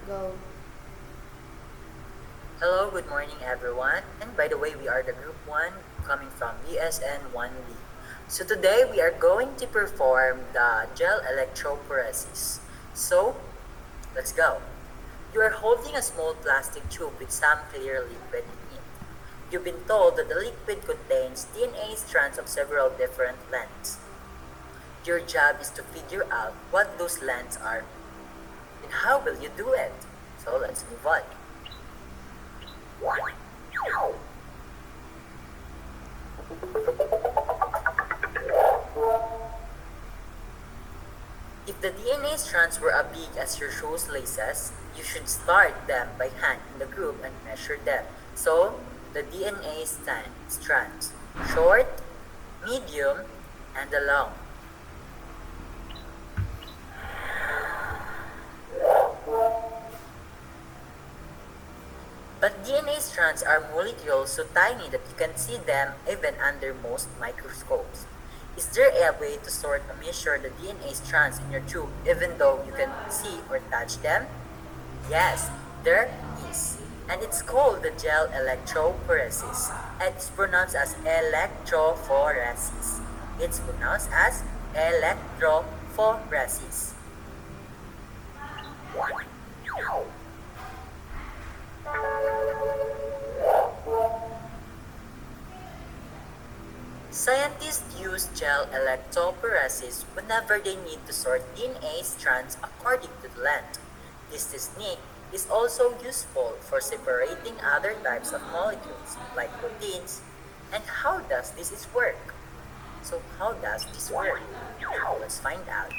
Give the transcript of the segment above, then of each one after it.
Go. Hello, good morning everyone. And by the way, we are the group 1 coming from BSN 1B. So today we are going to perform the gel electrophoresis. So, let's go. You are holding a small plastic tube with some clear liquid in it. You've been told that the liquid contains DNA strands of several different lengths. Your job is to figure out what those lengths are. And how will you do it? So let's move on. If the DNA strands were as big as your shoes laces, you should start them by hand in the group and measure them. So, the DNA strands, short, medium, and the long. But DNA strands are molecules so tiny that you can see them even under most microscopes. Is there a way to sort or measure the DNA strands in your tube even though you can see or touch them? Yes, there is. And it's called the gel electrophoresis. And it's pronounced as electrophoresis. It's pronounced as electrophoresis. Scientists use gel electrophoresis whenever they need to sort DNA strands according to the length. This technique is also useful for separating other types of molecules like proteins. And how does this work? So how does this work? Let's find out.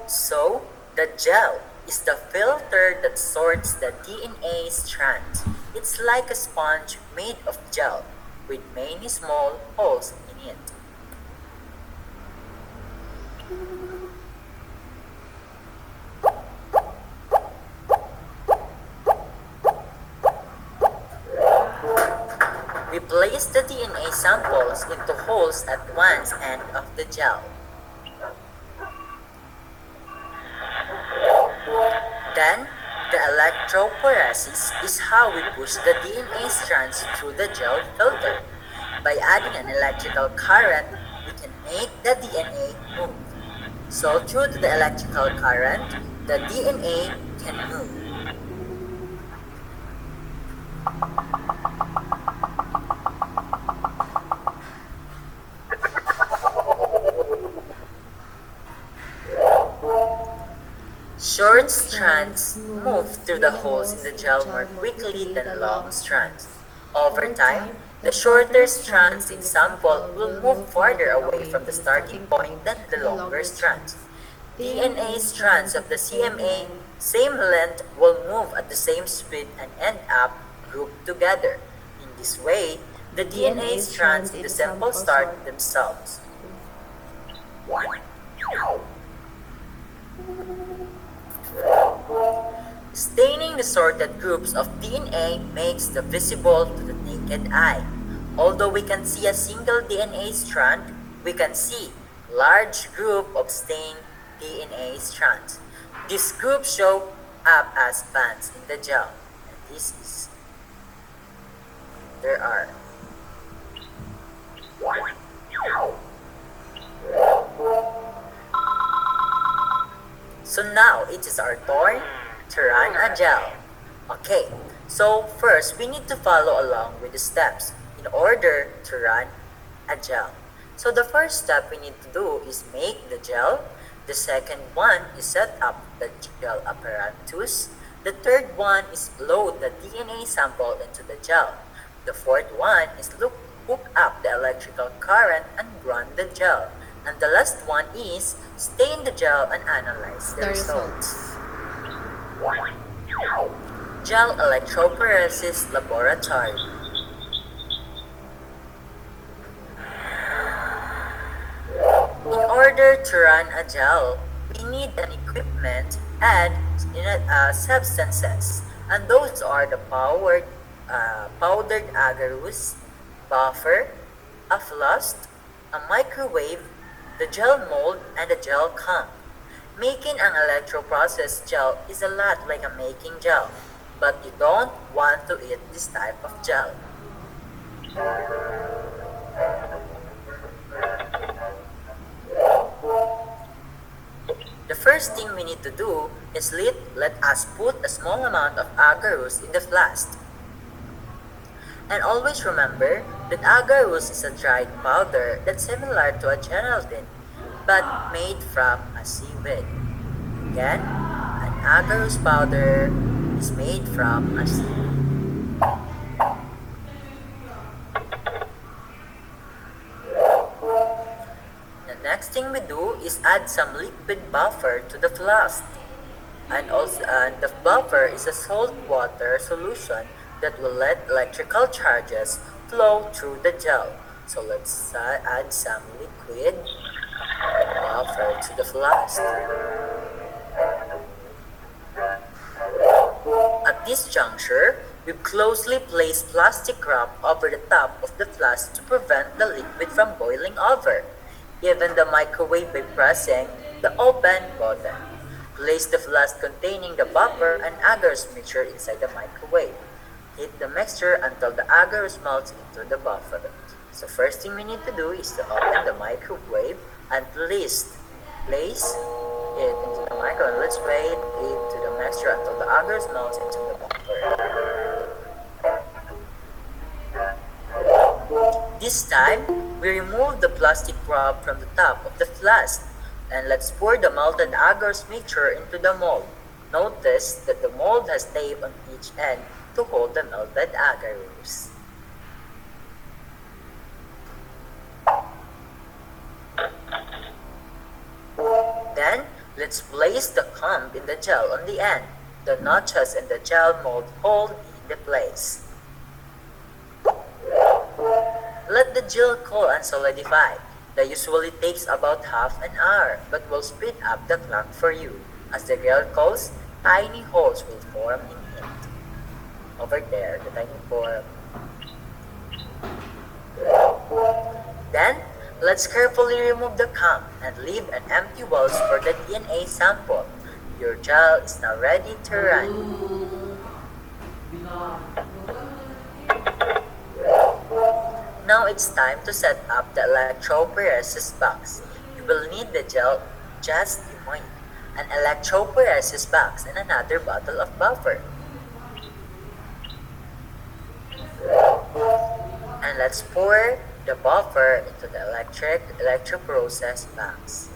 So, the gel is the filter that sorts the DNA strands. It's like a sponge made of gel with many small holes in it. We place the DNA samples into holes at one end of the gel. Then, the electrophoresis is how we push the DNA strands through the gel filter. By adding an electrical current, we can make the DNA move. So, through the electrical current, the DNA can move. Short strands move through the holes in the gel more quickly than long strands. Over time, the shorter strands in sample will move farther away from the starting point than the longer strands. DNA strands of the CMA, same length, will move at the same speed and end up grouped together. In this way, the DNA strands in the sample start themselves. Staining the sorted groups of DNA makes them visible to the naked eye. Although we can see a single DNA strand, we can see large group of stained DNA strands. These groups show up as bands in the gel. And there are. So now it is our turn to run a gel. Okay, so first we need to follow along with the steps in order to run a gel. So the first step we need to do is make the gel. The second one is set up the gel apparatus. The third one is load the DNA sample into the gel. The fourth one is hook up the electrical current and run the gel. And the last one is stain the gel and analyze the results. Gel electrophoresis laboratory. In order to run a gel, we need an equipment and substances, and those are the powdered agarose, buffer, a flask, a microwave, the gel mold, and the gel comb. Making an electroprocess gel is a lot like a making gel, but you don't want to eat this type of gel. The first thing we need to do is let us put a small amount of agarose in the flask. And always remember that agarose is a dried powder that's similar to a gelatin but made from a seaweed. Again, an agarose powder is made from a seaweed. The next thing we do is add some liquid buffer to the flask. And the buffer is a salt water solution that will let electrical charges flow through the gel. So let's add some liquid buffer to the flask. At this juncture, we closely place plastic wrap over the top of the flask to prevent the liquid from boiling over. Even the microwave by pressing the open button. Place the flask containing the buffer and agarose mixture inside the microwave. Heat the mixture until the agarose melts into the buffer. So first thing we need to do is to open the microwave and place it into the microwave. Let's wait to the mixture until the agarose melts into the buffer. This time, we remove the plastic wrap from the top of the flask and let's pour the melted agarose mixture into the mold. Notice that the mold has tape on each end to hold the melted agarose. Then, let's place the comb in the gel on the end. The notches in the gel mold hold in the place. Let the gel cool and solidify. That usually takes about half an hour, but will speed up the clock for you. As the gel cools, tiny holes will form in it. Over there, the tiny form. Then, let's carefully remove the comb and leave an empty wells for the DNA sample. Your gel is now ready to run. Now it's time to set up the electrophoresis box. You will need the gel just demoined, an electrophoresis box, and another bottle of buffer. And let's pour the buffer into the electrophoresis box.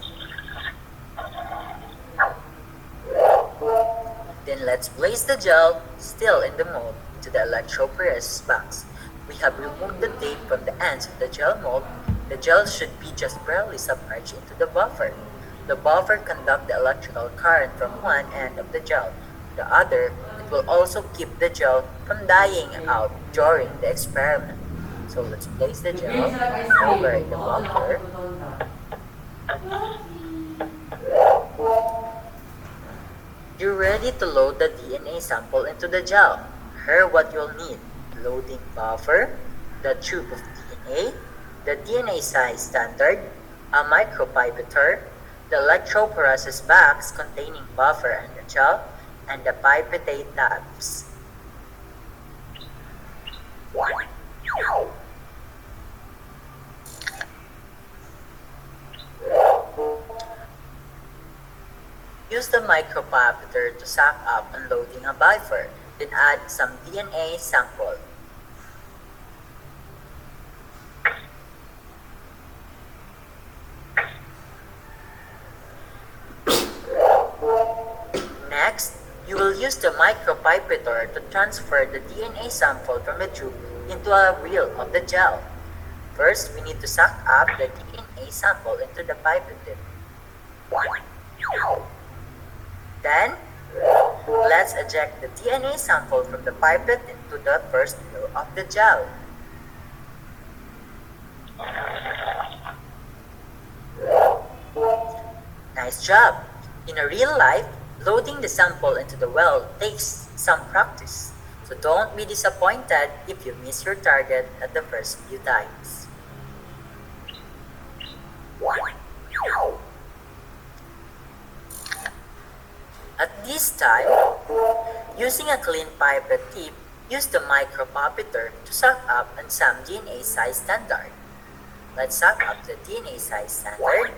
Then let's place the gel, still in the mold, into the electrophoresis box. We have removed the tape from the ends of the gel mold. The gel should be just barely submerged into the buffer. The buffer conducts the electrical current from one end of the gel to the other. It will also keep the gel from dying out during the experiment. So let's place the gel over in the buffer. You're ready to load the DNA sample into the gel. Here what you'll need: loading buffer, the tube of DNA, the DNA size standard, a micropipetter, the electrophoresis box containing buffer and the gel, and the pipettate tabs. Use the micropipetter to suck up unloading a buffer, then add some DNA sample. Next, you will use the micropipetter to transfer the DNA sample from the tube into a reel of the gel. First, we need to suck up the DNA sample into the pipette tip. Then, let's eject the DNA sample from the pipette into the first reel of the gel. Nice job! In a real life, loading the sample into the well takes some practice, so don't be disappointed if you miss your target at the first few times. At this time, using a clean pipette tip, use the micropipettor to suck up on some DNA size standard. Let's suck up the DNA size standard,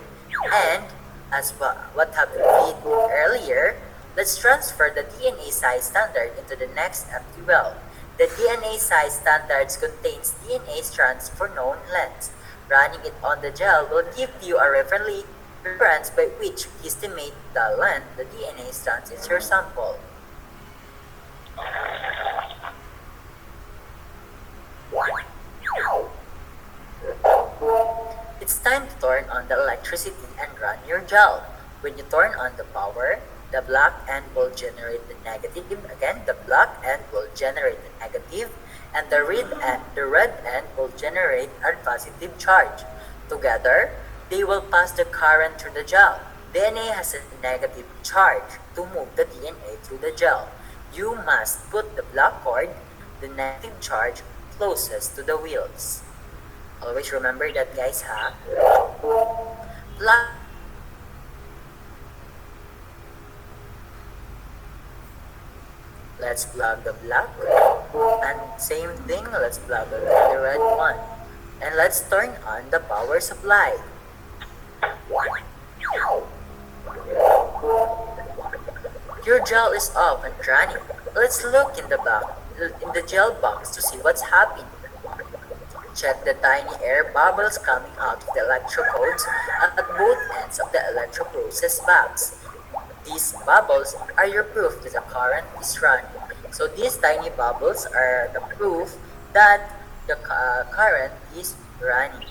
and as what have we did earlier, let's transfer the DNA size standard into the next empty well. The DNA size standards contains DNA strands for known lengths. Running it on the gel will give you a reference by which you estimate the length the DNA strands in your sample. It's time to turn on the electricity and run your gel. When you turn on the power, the black end will generate the negative. Again, the black end will generate the negative, and the red end will generate a positive charge. Together, they will pass the current through the gel. DNA has a negative charge to move the DNA through the gel. You must put the black cord, the negative charge, closest to the wheels. Always remember that, guys, ha? Let's plug the black, and same thing, let's plug the red one. And let's turn on the power supply. Your gel is off and running. Let's look in the gel box to see what's happening. Check the tiny air bubbles coming out of the electrodes at both ends of the electrophoresis box. These bubbles are your proof that the current is running. So these tiny bubbles are the proof that the current is running.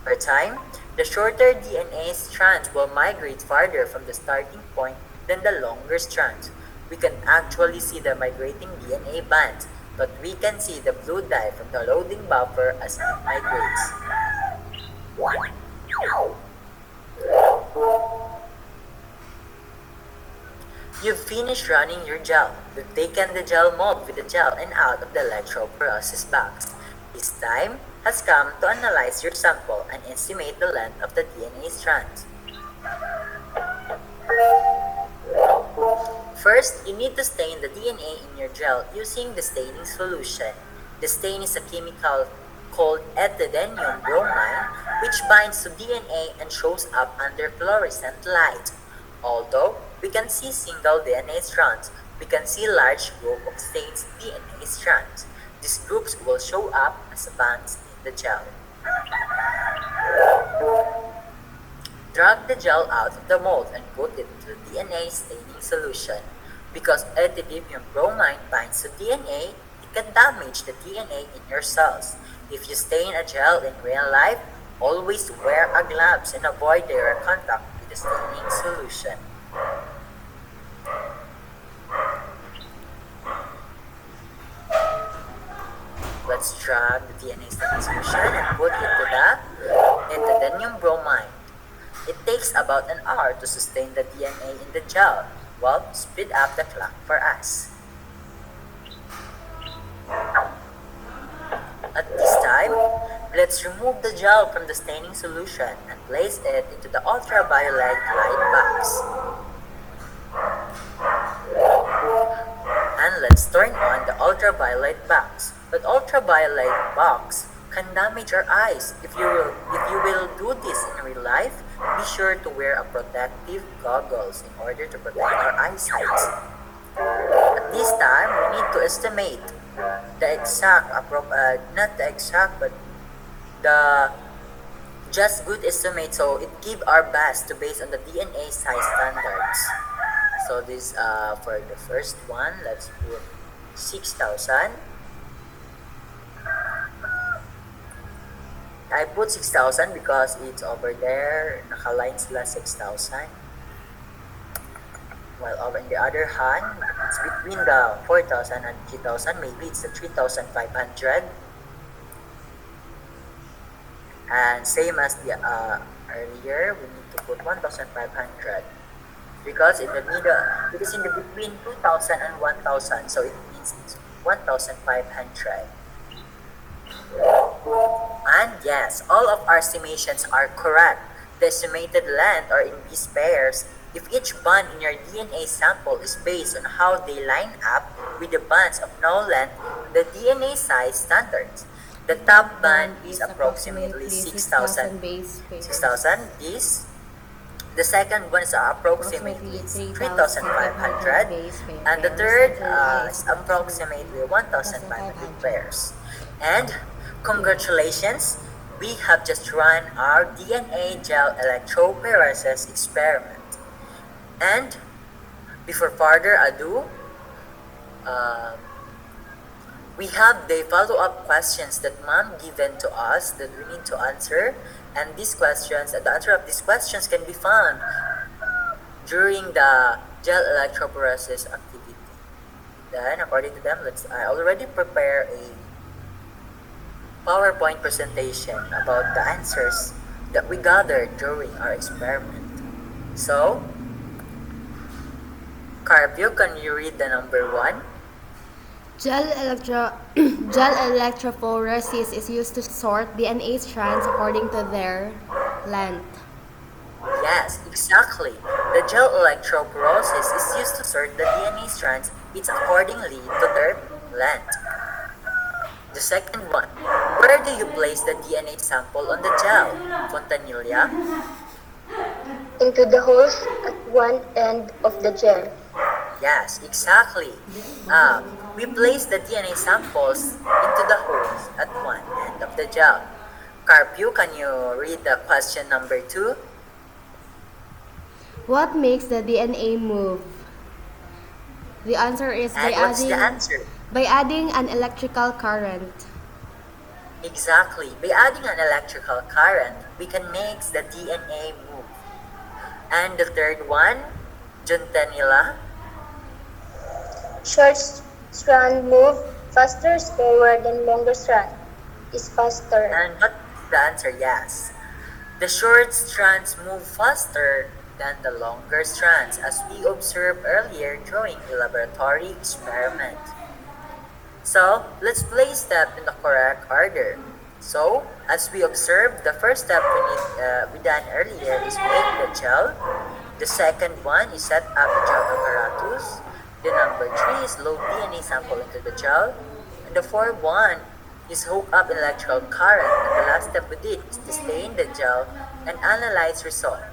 Over time, the shorter DNA strands will migrate farther from the starting point than the longer strands. We can actually see the migrating DNA bands, but we can see the blue dye from the loading buffer as it migrates. You've finished running your gel. We've taken the gel mold with the gel and out of the electrophoresis box. This time has come to analyze your sample and estimate the length of the DNA strands. First, you need to stain the DNA in your gel using the staining solution. The stain is a chemical called etidenium bromine, which binds to DNA and shows up under fluorescent light. Although we can see single DNA strands, we can see large group of stained DNA strands. These groups will show up as bands in the gel. Drag the gel out of the mold and put it into the DNA staining solution. Because etidenium bromine binds to DNA, it can damage the DNA in your cells. If you stain a gel in real life, always wear a gloves and avoid direct contact with the staining solution. Let's drag the DNA staining solution and put it to the etidenium bromine. It takes about an hour to sustain the DNA in the gel. Well, speed up the clock for us. At this time, let's remove the gel from the staining solution and place it into the ultraviolet light box. And let's turn on the ultraviolet box. But ultraviolet box can damage our eyes. If you will do this in real life, be sure to wear a protective goggles in order to protect our eyesight. At this time, we need to estimate the exact, not the exact, but the just good estimate. So it give our best to base on the DNA size standards. So this for the first one, let's put 6,000. I put 6,000 because it's over there, nakaline sila 6,000. While over in the other hand, it's between the 4,000 and 3,000. Maybe it's the 3,500. And same as the earlier, we need to put 1,500 because in the between 2,000 and 1,000, so it means it's 1,500. And yes, all of our estimations are correct. The estimated length are in these pairs if each bond in your DNA sample is based on how they line up with the bonds of no length, the DNA size standards. The top band is approximately 6,000 base pairs. 6,000. The second one is approximately 3,500, base pairs. and the third is approximately 1,500 pairs. And congratulations, we have just run our DNA gel electrophoresis experiment. And before further ado, we have the follow-up questions that mom given to us that we need to answer, and these questions and the answer of these questions can be found during the gel electrophoresis activity. Then according to them, I already prepare a PowerPoint presentation about the answers that we gathered during our experiment. So, CARPIO, can you read the number 1? Gel electrophoresis is used to sort DNA strands according to their length. Yes, exactly. The gel electrophoresis is used to sort the DNA strands accordingly to their length. The second one, where do you place the DNA sample on the gel? Fontanilla? Into the holes at one end of the gel. Yes, exactly. We place the DNA samples into the holes at one end of the gel. CARPIO, can you read the question number 2? What makes the DNA move? The answer is And what's the answer? by adding an electrical current. Exactly. By adding an electrical current, we can make the DNA move. And the third one, Juntanilla? Short strand move faster, slower than longer strand is faster. And what's the answer? Yes. The short strands move faster than the longer strands, as we observed earlier during the laboratory experiment. So, let's place them in the correct order. So, as we observed, the first step we done earlier is make the gel. The second one is set up the gel apparatus. The number 3 is load DNA sample into the gel. And the fourth one is hook up an electrical current. And the last step we did is to stain the gel and analyze result.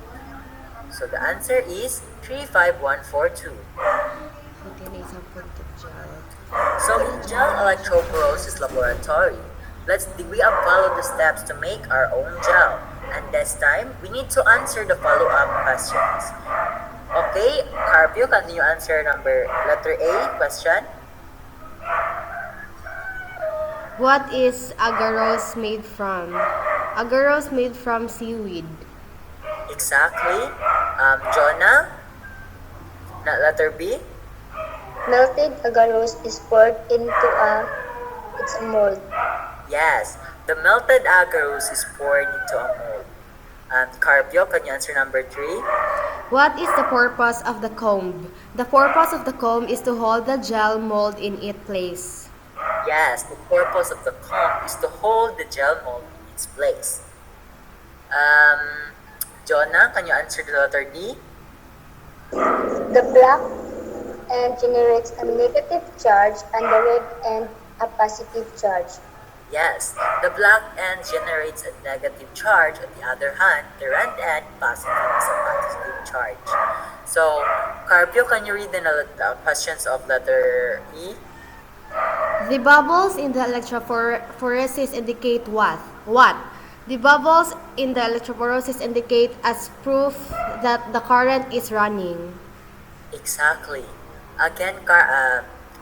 So the answer is 35142. So in gel electrophoresis laboratory, we have followed the steps to make our own gel. And this time, we need to answer the follow-up questions. Okay, CARPIO, can you answer letter A question? What is agarose made from? Agarose made from seaweed. Exactly. Jonah, letter B? Melted agarose is poured into its mold. Yes, the melted agarose is poured into a mold. CARPIO, can you answer number 3? What is the purpose of the comb? The purpose of the comb is to hold the gel mold in its place. Yes, the purpose of the comb is to hold the gel mold in its place. Jonah, can you answer the letter D? The black end generates a negative charge and the red end a positive charge. Yes, the black end generates a negative charge. On the other hand, the red end positive is a positive charge. So, CARPIO, can you read the questions of letter E? The bubbles in the electrophoresis indicate what? The bubbles in the electrophoresis indicate as proof that the current is running. Exactly. Again,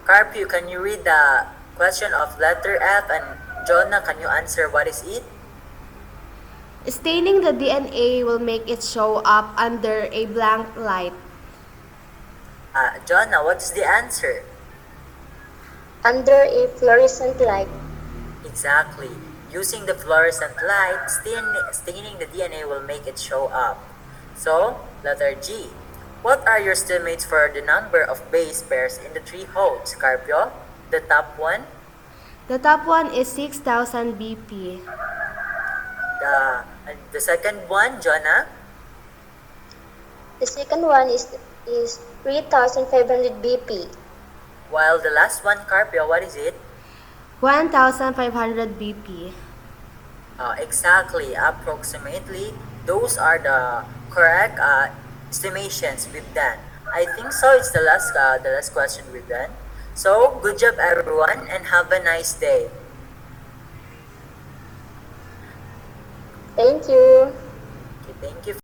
CARPIO, can you read the question of letter F, and Jonah, can you answer what is it? Staining the DNA will make it show up under a blank light. Jonah, what's the answer? Under a fluorescent light. Exactly. Using the fluorescent light, staining the DNA will make it show up. So, letter G. What are your estimates for the number of base pairs in the 3 holes, Carpio? The top one? The top one is 6,000 BP. The second one, Jonah? The second one is 3,500 BP. While the last one, Carpio, what is it? 1,500 BP. Exactly, approximately. Those are the correct estimations we've done. I think so. It's the last question we've done. So, good job everyone and have a nice day. Thank you. Okay, thank you.